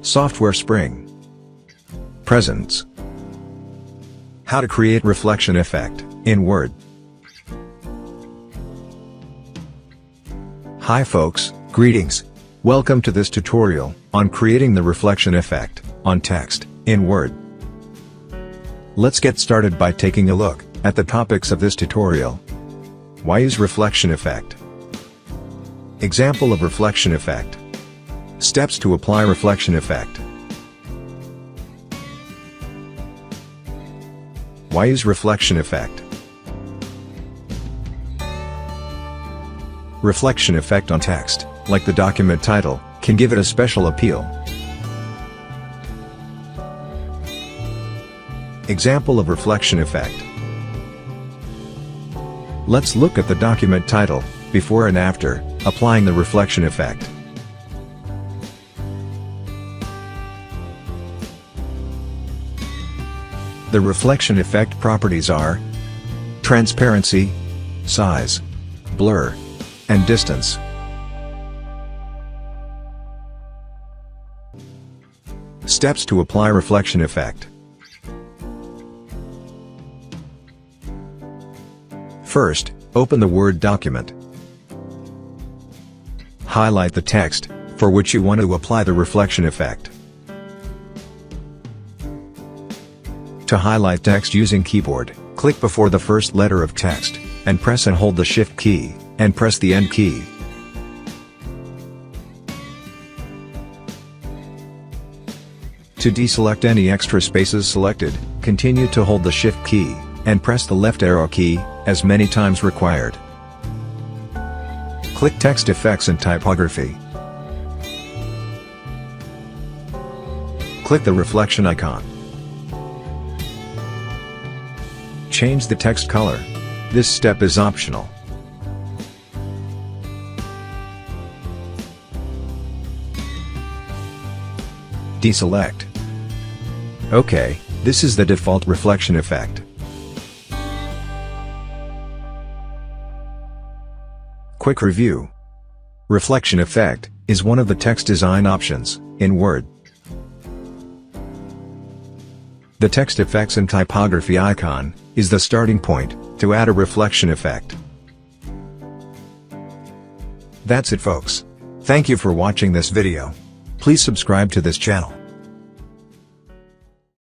Software Spring. Presents. How to create reflection effect in Word. Hi folks, greetings. Welcome to this tutorial on creating the reflection effect on text in Word. Let's get started by taking a look at the topics of this tutorial. Why use reflection effect? Example of reflection effect. Steps to apply reflection effect. Why use reflection effect? Reflection effect on text, like the document title, can give it a special appeal. Example of reflection effect. Let's look at the document title, before and after applying the reflection effect. The reflection effect properties are transparency, size, blur, and distance. Steps to apply reflection effect. First, open the Word document. Highlight the text for which you want to apply the reflection effect. To highlight text using keyboard, click before the first letter of text, and press and hold the Shift key, and press the End key. To deselect any extra spaces selected, continue to hold the Shift key, and press the left arrow key, as many times required. Click Text Effects and Typography. Click the reflection icon. Change the text color. This step is optional. Deselect. OK, this is the default reflection effect. Quick review. Reflection effect is one of the text design options in Word. The text effects and typography icon is the starting point to add a reflection effect. That's it folks. Thank you for watching this video. Please subscribe to this channel